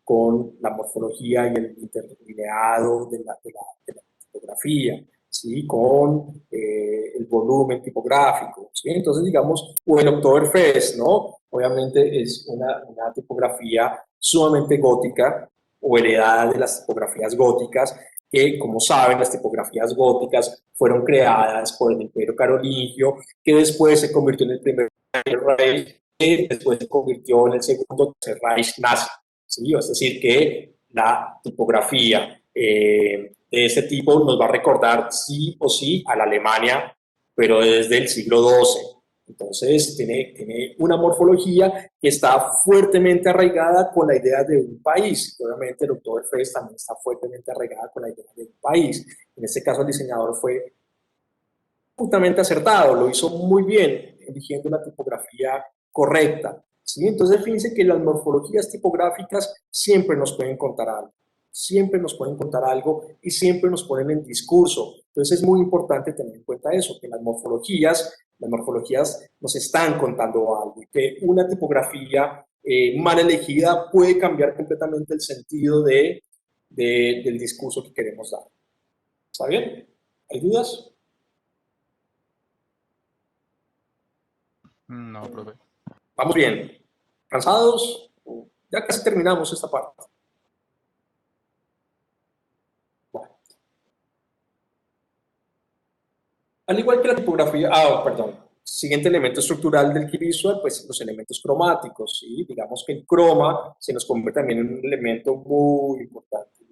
S1: con la morfología y el interlineado de la tipografía, ¿sí? Con el volumen tipográfico, ¿sí? Entonces, digamos, o el Oktoberfest, ¿no? Obviamente es una tipografía sumamente gótica o heredada de las tipografías góticas, que, como saben, las tipografías góticas fueron creadas por el Imperio Carolingio, que después se convirtió en el primer Reich, que después se convirtió en el segundo Tercer Reich nazi, ¿sí? Es decir, que la tipografía de ese tipo nos va a recordar sí o sí a la Alemania, pero desde el siglo XII. Entonces, tiene una morfología que está fuertemente arraigada con la idea de un país. Obviamente, el Oktoberfest también está fuertemente arraigada con la idea de un país. En este caso, el diseñador fue justamente acertado, lo hizo muy bien, eligiendo la tipografía correcta, ¿sí? Entonces, fíjense que las morfologías tipográficas siempre nos pueden contar algo. Siempre nos pueden contar algo y siempre nos ponen en discurso. Entonces es muy importante tener en cuenta eso, que las morfologías nos están contando algo, y que una tipografía mal elegida puede cambiar completamente el sentido del discurso que queremos dar. ¿Está bien? ¿Hay dudas?
S5: No, profe.
S1: Vamos bien. ¿Cansados? Ya casi terminamos esta parte. Al igual que la tipografía, siguiente elemento estructural del Key Visual, pues los elementos cromáticos, ¿sí? Digamos que el croma se nos convierte también en un elemento muy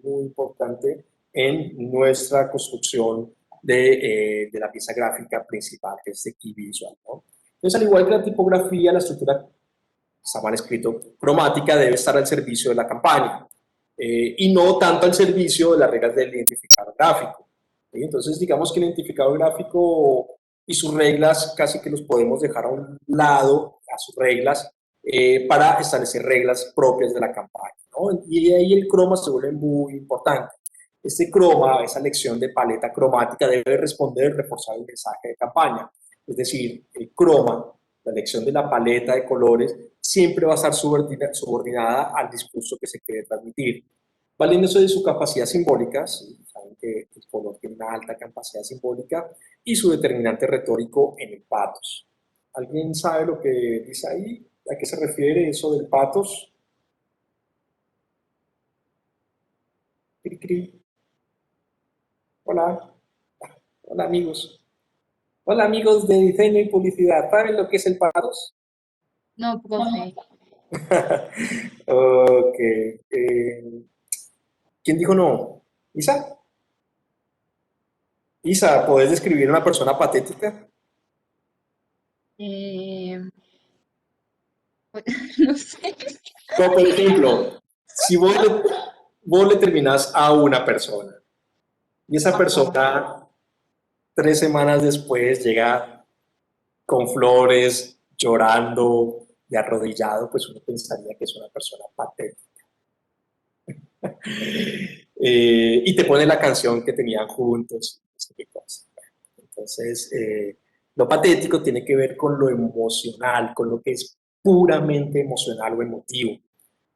S1: importante en nuestra construcción de la pieza gráfica principal, que es el Key Visual, ¿no? Entonces, al igual que la tipografía, la estructura, está mal escrito, cromática, debe estar al servicio de la campaña, y no tanto al servicio de las reglas del identificador gráfico. Entonces, digamos que el identificador gráfico y sus reglas casi que los podemos dejar a un lado, a sus reglas, para establecer reglas propias de la campaña, ¿no? Y ahí el croma se vuelve muy importante. Este croma, esa elección de paleta cromática, debe responder y reforzar el mensaje de campaña. Es decir, el croma, la elección de la paleta de colores, siempre va a estar subordinada al discurso que se quiere transmitir. Valiéndose de su capacidad simbólica, saben que el color tiene una alta capacidad simbólica, y su determinante retórico en el patos. ¿Alguien sabe lo que dice ahí? ¿A qué se refiere eso del patos? Cri, cri. Hola. Hola, amigos. Hola, amigos de diseño y publicidad. ¿Saben lo que es el patos?
S6: No, profe.
S1: Ok. ¿Quién dijo no? ¿Isa? Isa, ¿podés describir una persona patética?
S6: No sé.
S1: Como por ejemplo, si vos le terminás a una persona y esa persona 3 semanas después llega con flores, llorando y arrodillado, pues uno pensaría que es una persona patética. Y te pone la canción que tenían juntos, no sé qué cosa. Entonces, lo patético tiene que ver con lo emocional, con lo que es puramente emocional o emotivo,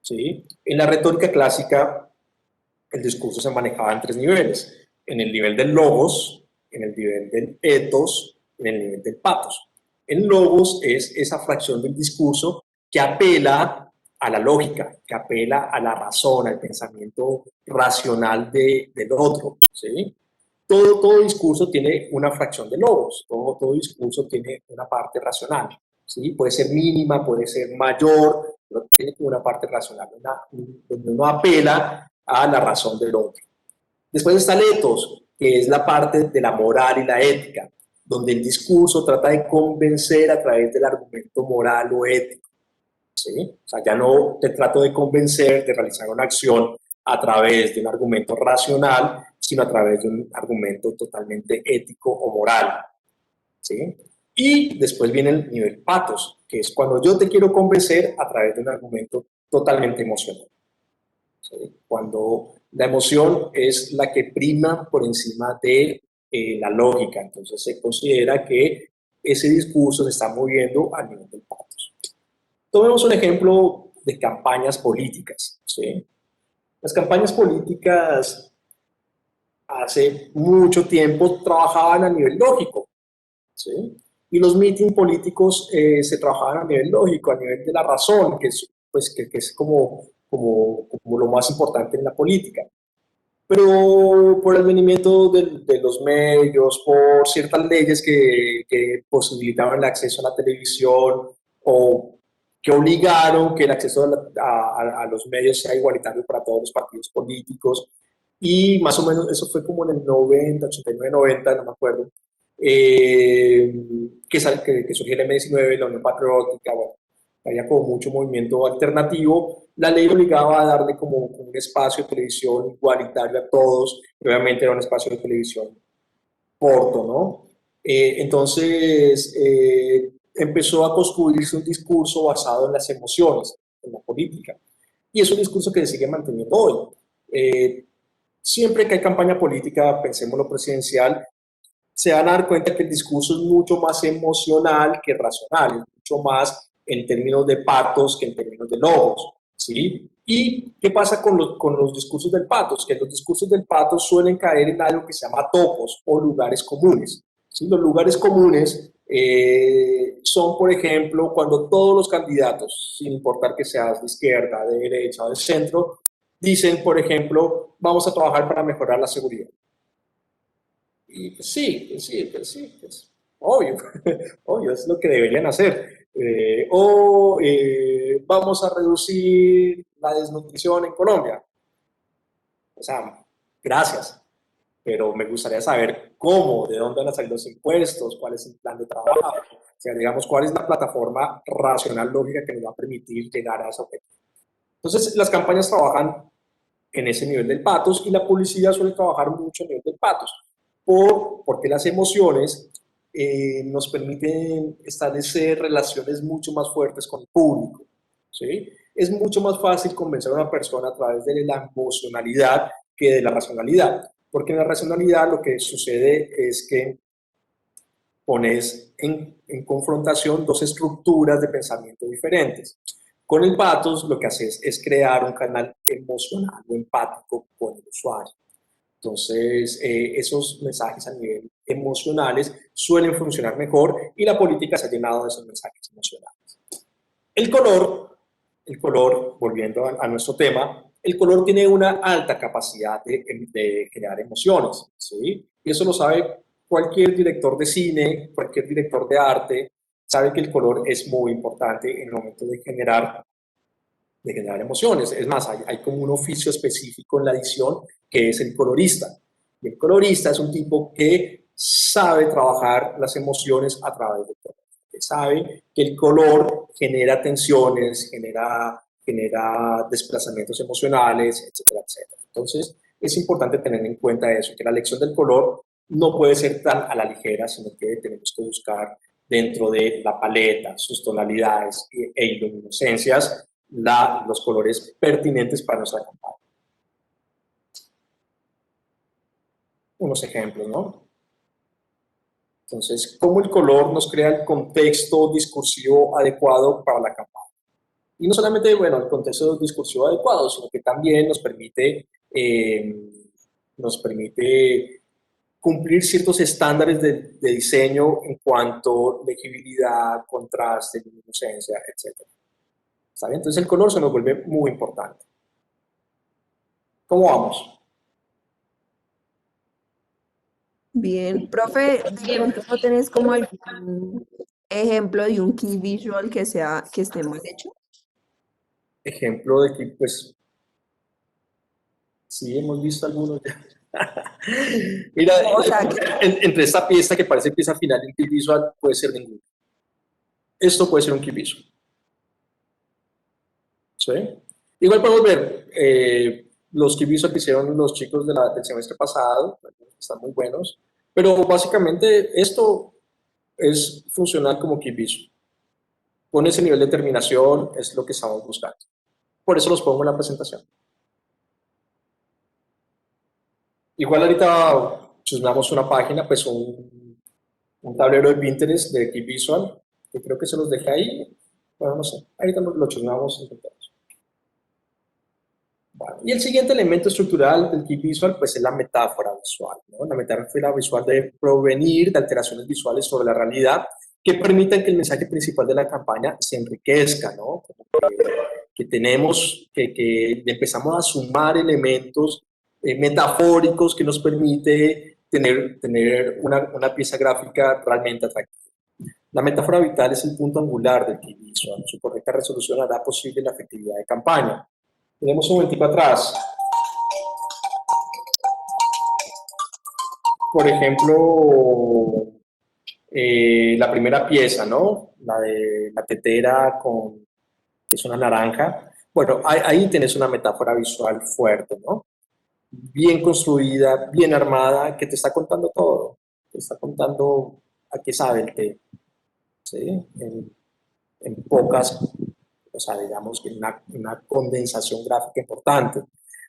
S1: ¿sí? En la retórica clásica, el discurso se manejaba en 3 niveles: en el nivel del logos, en el nivel del ethos, en el nivel del pathos. El logos es esa fracción del discurso que apela a la lógica, que apela a la razón, al pensamiento racional del otro, ¿sí? Todo discurso tiene una fracción de logos, todo discurso tiene una parte racional, ¿sí? Puede ser mínima, puede ser mayor, pero tiene una parte racional, donde uno apela a la razón del otro. Después está el ethos, que es la parte de la moral y la ética, donde el discurso trata de convencer a través del argumento moral o ético, ¿sí? O sea, ya no te trato de convencer de realizar una acción a través de un argumento racional, sino a través de un argumento totalmente ético o moral, ¿sí? Y después viene el nivel pathos, que es cuando yo te quiero convencer a través de un argumento totalmente emocional, ¿sí? Cuando la emoción es la que prima por encima de la lógica, entonces se considera que ese discurso se está moviendo a nivel del pathos. Tomemos un ejemplo de campañas políticas, ¿sí? Las campañas políticas hace mucho tiempo trabajaban a nivel lógico, ¿sí? Y los mítines políticos se trabajaban a nivel lógico, a nivel de la razón, que es, pues, que es como lo más importante en la política. Pero por el venimiento de los medios, por ciertas leyes que posibilitaban el acceso a la televisión o que obligaron que el acceso a los medios sea igualitario para todos los partidos políticos, y más o menos eso fue como en el 90, 89, 90, no me acuerdo, que surgió el M19, la Unión Patriótica, bueno, había como mucho movimiento alternativo. La ley obligaba a darle como un espacio de televisión igualitario a todos, obviamente era un espacio de televisión corto, ¿no? Entonces empezó a construirse un discurso basado en las emociones, en la política, y es un discurso que se sigue manteniendo hoy. Siempre que hay campaña política, pensemos lo presidencial, se van a dar cuenta que el discurso es mucho más emocional que racional, es mucho más en términos de patos que en términos de logos, ¿sí? ¿Y qué pasa con los discursos del patos? Que los discursos del patos suelen caer en algo que se llama topos o lugares comunes, ¿sí? Los lugares comunes son, por ejemplo, cuando todos los candidatos, sin importar que seas de izquierda, de derecha o de centro, dicen, por ejemplo, vamos a trabajar para mejorar la seguridad. Y pues sí, obvio, obvio, es lo que deberían hacer. Vamos a reducir la desnutrición en Colombia. O sea, gracias, pero me gustaría saber cómo, de dónde van a salir los impuestos, cuál es el plan de trabajo, o sea, digamos, cuál es la plataforma racional lógica que nos va a permitir llegar a ese objetivo. Entonces, las campañas trabajan en ese nivel del patos y la publicidad suele trabajar mucho a nivel del patos, porque las emociones nos permiten establecer relaciones mucho más fuertes con el público, ¿sí? Es mucho más fácil convencer a una persona a través de la emocionalidad que de la racionalidad, porque en la racionalidad lo que sucede es que pones en confrontación dos estructuras de pensamiento diferentes. Con el pathos lo que haces es crear un canal emocional o empático con el usuario. Entonces, esos mensajes a nivel emocionales suelen funcionar mejor y la política se ha llenado de esos mensajes emocionales. El color, volviendo a nuestro tema, el color tiene una alta capacidad de generar emociones, ¿sí? Y eso lo sabe cualquier director de cine, cualquier director de arte, sabe que el color es muy importante en el momento de generar emociones. Es más, hay como un oficio específico en la edición que es el colorista. Y el colorista es un tipo que sabe trabajar las emociones a través del color. Que sabe que el color genera tensiones, genera desplazamientos emocionales, etcétera, etcétera. Entonces, es importante tener en cuenta eso, que la elección del color no puede ser tan a la ligera, sino que tenemos que buscar dentro de la paleta, sus tonalidades e iluminiscencias, los colores pertinentes para nuestra campaña. Unos ejemplos, ¿no? Entonces, cómo el color nos crea el contexto discursivo adecuado para la campaña. Y no solamente, bueno, el contexto discursivo adecuado, sino que también nos permite cumplir ciertos estándares de diseño en cuanto a legibilidad, contraste, luminiscencia, etc. ¿Está bien? Entonces el color se nos vuelve muy importante. ¿Cómo vamos?
S3: Bien, profe, ¿de pronto no tenés como algún ejemplo de un key visual que esté mal hecho?
S1: Ejemplo de que, pues, sí, hemos visto algunos ya. Mira,
S3: O sea,
S1: entre esta pieza que parece pieza final, el key visual puede ser ninguno. Esto puede ser un key visual. ¿Sí? Igual podemos ver los key visual que hicieron los chicos del semestre pasado, están muy buenos, pero básicamente esto es funcional como key visual. Con ese nivel de determinación es lo que estamos buscando. Por eso los pongo en la presentación. Igual ahorita chusmeamos una página, pues un tablero de Pinterest de Key Visual, que creo que se los dejé ahí. Bueno, no sé, ahorita lo chusmeamos. Bueno, y el siguiente elemento estructural del Key Visual, pues es la metáfora visual, ¿no? La metáfora visual debe provenir de alteraciones visuales sobre la realidad que permitan que el mensaje principal de la campaña se enriquezca, ¿no? Que empezamos a sumar elementos metafóricos que nos permite tener una pieza gráfica realmente atractiva. La metáfora vital es el punto angular del key visual. Su correcta resolución hará posible la efectividad de campaña. Tenemos un momentico atrás. Por ejemplo, la primera pieza, ¿no? La de la tetera que es una naranja. Bueno, ahí tenés una metáfora visual fuerte, ¿no? Bien construida, bien armada, que te está contando todo. Te está contando a qué sabe el té, ¿sí? En pocas, o sea, digamos que una condensación gráfica importante.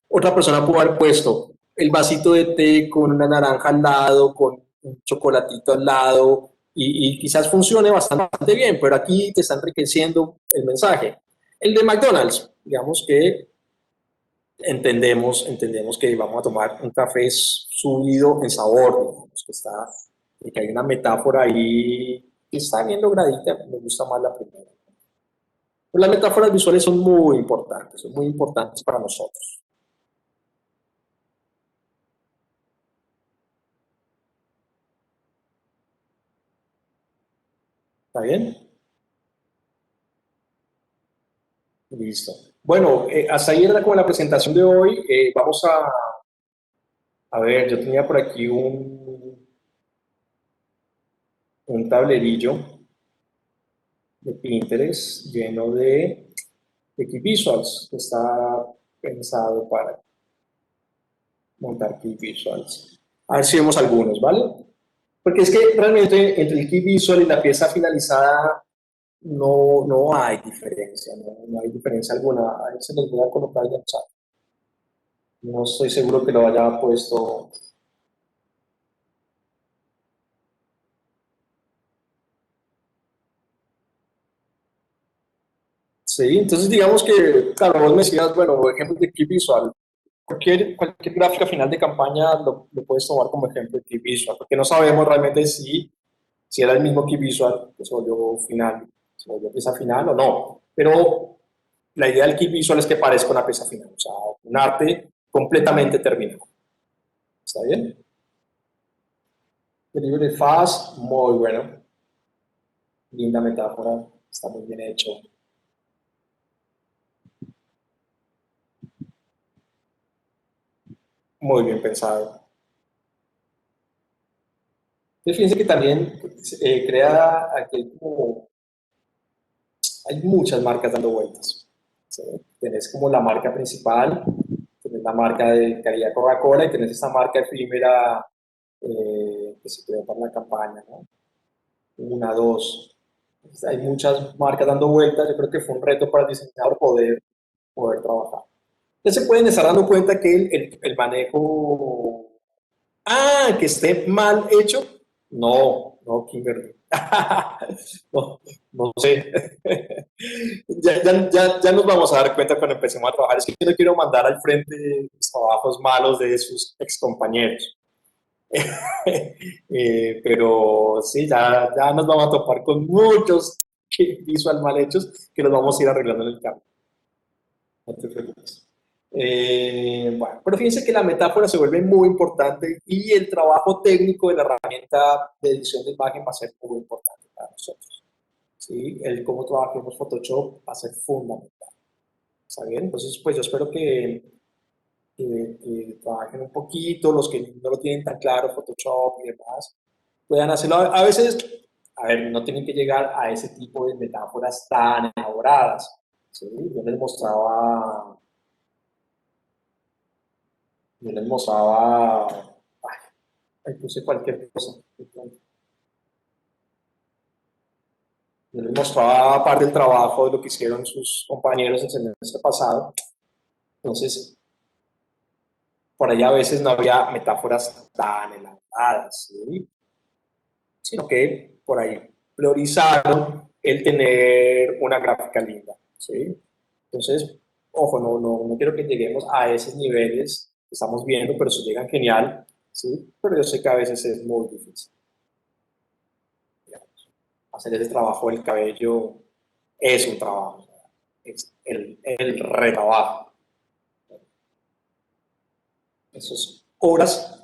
S1: Otra persona pudo haber puesto el vasito de té con una naranja al lado, con un chocolatito al lado, y quizás funcione bastante bien, pero aquí te está enriqueciendo el mensaje. El de McDonald's, digamos que entendemos que vamos a tomar un café subido en sabor, digamos, que hay una metáfora ahí que está bien logradita, me gusta más la primera. Pero las metáforas visuales son muy importantes para nosotros. ¿Está bien? Listo. Bueno, hasta ahí era como la presentación de hoy. Vamos a ver, yo tenía por aquí un tablerillo de Pinterest lleno de key visuals, que está pensado para montar key visuals. A ver si vemos algunos, ¿vale? Porque es que realmente entre el key visual y la pieza finalizada no hay diferencia, no hay diferencia alguna. Ahí se los voy a colocar en el chat. No estoy seguro que lo haya puesto. Sí, entonces digamos que, claro, vos me decías, bueno, ejemplos de key visual. Cualquier gráfica final de campaña lo puedes tomar como ejemplo de key visual, porque no sabemos realmente si era el mismo key visual que se volvió final, se volvió pieza final o no. Pero la idea del key visual es que parezca una pieza final, o sea, un arte completamente terminado. ¿Está bien? Delivery fast, muy bueno. Linda metáfora, está muy bien hecho. Muy bien pensado. Fíjense que también crea aquel como... Hay muchas marcas dando vueltas. ¿Sí? Tenés como la marca principal, tenés la marca de calidad Coca-Cola y tenés esta marca efímera que se creó para la campaña, ¿no? Una, dos. Hay muchas marcas dando vueltas. Yo creo que fue un reto para el diseñador poder trabajar. Ya se pueden estar dando cuenta que el manejo... Ah, que esté mal hecho. No, Kimberly. No, no sé. Ya nos vamos a dar cuenta cuando empecemos a trabajar. Es que yo no quiero mandar al frente los trabajos malos de sus excompañeros. Pero sí, ya nos vamos a topar con muchos visual mal hechos que los vamos a ir arreglando en el campo. No te preocupes. Bueno, pero fíjense que la metáfora se vuelve muy importante y el trabajo técnico de la herramienta de edición de imagen va a ser muy importante para nosotros. ¿Sí? El cómo trabajemos Photoshop va a ser fundamental. ¿Está bien? Entonces, pues yo espero que trabajen un poquito, los que no lo tienen tan claro, Photoshop y demás, puedan hacerlo. A veces, a ver, no tienen que llegar a ese tipo de metáforas tan elaboradas. ¿Sí? Yo les mostraba, ahí puse cualquier cosa. Yo les mostraba parte del trabajo de lo que hicieron sus compañeros el semestre pasado. Entonces, por allá a veces no había metáforas tan elaboradas, ¿sí? Sino que por ahí priorizaron el tener una gráfica linda, ¿sí? Entonces, ojo, no quiero que lleguemos a esos niveles que estamos viendo, pero si llegan genial, ¿sí? Pero yo sé que a veces es muy difícil. Digamos. Hacer ese trabajo del cabello es un trabajo, es el retrabajo. Esos horas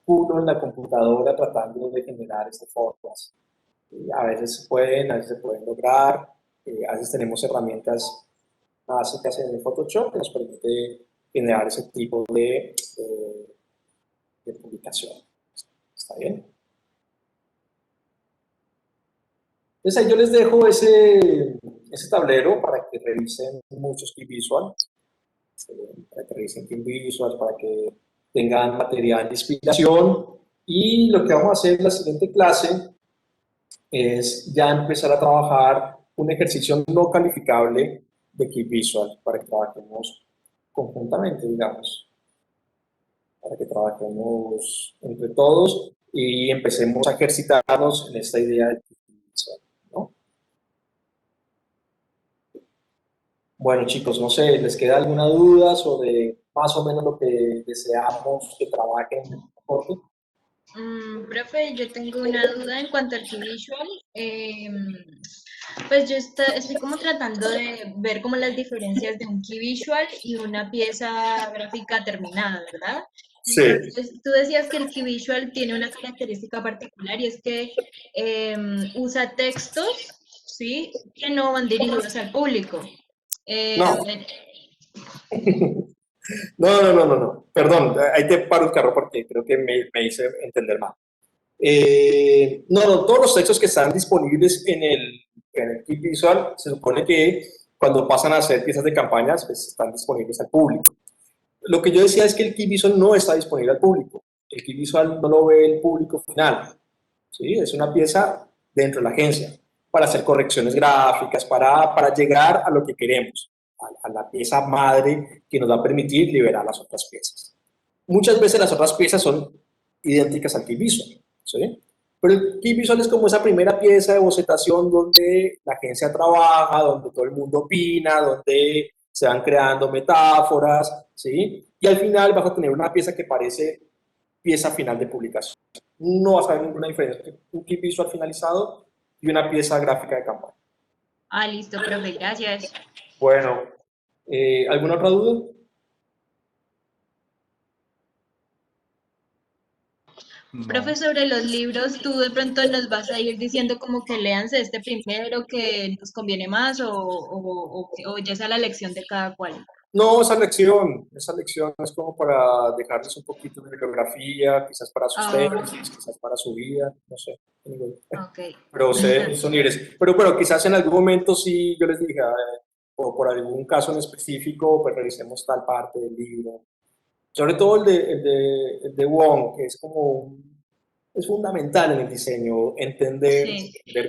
S1: uno en la computadora tratando de generar estas formas. A veces se pueden, a veces se pueden lograr, a veces tenemos herramientas básicas en el Photoshop que nos permite generar ese tipo de publicación. ¿Está bien? Entonces ahí yo les dejo ese tablero para que revisen muchos key visuals, para que revisen key visuals, para que tengan material de inspiración. Y lo que vamos a hacer en la siguiente clase es ya empezar a trabajar un ejercicio no calificable de key visual para que trabajemos conjuntamente, digamos, para que trabajemos entre todos y empecemos a ejercitarnos en esta idea de key visual, ¿no? Bueno, chicos, no sé, ¿les queda alguna duda sobre más o menos lo que deseamos que trabajen en el deporte?
S6: Profe, yo tengo una duda en cuanto al key visual. Pues yo estoy como tratando de ver como las diferencias de un key visual y una pieza gráfica terminada, ¿verdad?
S1: Sí.
S6: Entonces, tú decías que el key visual tiene una característica particular y es que usa textos, ¿sí? Que no van dirigidos al público.
S1: No. No. Perdón, ahí te paro el carro porque creo que me hice entender mal. No, todos los textos que están disponibles en el kit visual se supone que cuando pasan a ser piezas de campañas pues están disponibles al público. Lo que yo decía es que el kit visual no está disponible al público. El kit visual no lo ve el público final. ¿Sí? Es una pieza dentro de la agencia. para hacer correcciones gráficas, para llegar a lo que queremos, a la pieza madre que nos va a permitir liberar las otras piezas. Muchas veces las otras piezas son idénticas al key visual, ¿sí? Pero el key visual es como esa primera pieza de bocetación donde la agencia trabaja, donde todo el mundo opina, donde se van creando metáforas, ¿sí? Y al final vas a tener una pieza que parece pieza final de publicación. No vas a ver ninguna diferencia entre un key visual finalizado y una pieza gráfica de campaña.
S6: Ah, listo, profe, gracias.
S1: Bueno, ¿alguna otra duda?
S2: No.
S6: Profe, sobre los libros, tú de pronto nos vas a ir diciendo como que léanse este primero que nos conviene más o ya sea la lección de cada cual.
S1: No, esa lección es como para dejarles un poquito de bibliografía, quizás para sus tesis, quizás para su vida, no sé.
S6: Ok.
S1: Pero son libres. Pero bueno, quizás en algún momento sí yo les dije, o por algún caso en específico, pues revisemos tal parte del libro. Sobre todo el de Wong, que es como es fundamental en el diseño, entender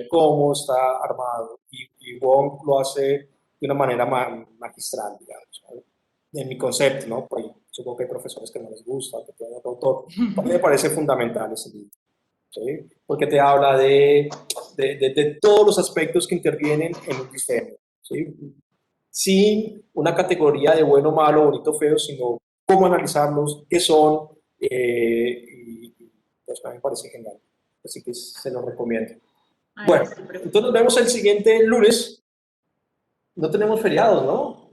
S1: cómo está armado. Y Wong lo hace de una manera magistral, digamos, ¿no? En mi concepto, ¿no? Porque supongo que hay profesores que no les gusta, que tienen otro autor. A mí me parece fundamental ese libro, ¿sí? Porque te habla de todos los aspectos que intervienen en un diseño, ¿sí? Sin una categoría de bueno, malo, bonito, feo, sino cómo analizarlos, qué son, y pues a mí me parece genial. Así que se los recomiendo. Bueno, entonces nos vemos el siguiente lunes. No tenemos feriados, ¿no?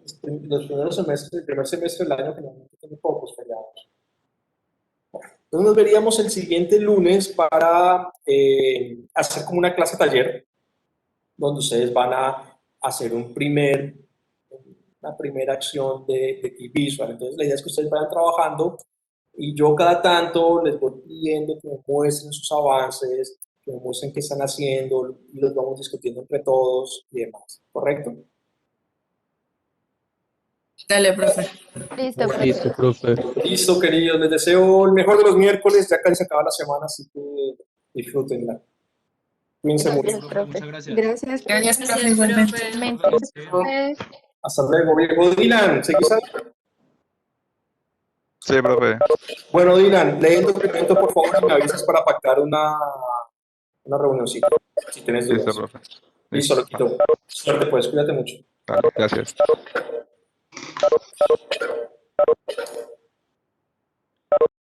S1: Los primeros semestres, el primer semestre del año, que normalmente tiene pocos feriados. Entonces nos veríamos el siguiente lunes para hacer como una clase taller, donde ustedes van a hacer una primera acción de key visual. Entonces la idea es que ustedes vayan trabajando y yo cada tanto les voy pidiendo que me muestren sus avances, que me muestren qué están haciendo y los vamos discutiendo entre todos y demás. ¿Correcto?
S7: Dale, profe.
S4: Listo, profe.
S5: Listo, profe.
S1: Listo, queridos. Les deseo el mejor de los miércoles. Ya casi se acaba la semana, así que disfrútenla. Cuídense mucho.
S4: Gracias, profe.
S2: Muchas gracias.
S3: Gracias.
S7: Gracias, profe,
S6: Gracias,
S7: igualmente.
S6: profe.
S4: Mente.
S1: Hasta luego, viejo. Dylan, ¿seguís ahí?
S5: Sí, profe.
S1: Bueno, Dylan, lee el documento, por favor, y me avisas para pactar una reunioncita, si tienes
S5: Listo,
S1: dudas.
S5: profe.
S1: Listo, lo quito. Suerte, pues. Cuídate mucho.
S5: Vale, gracias.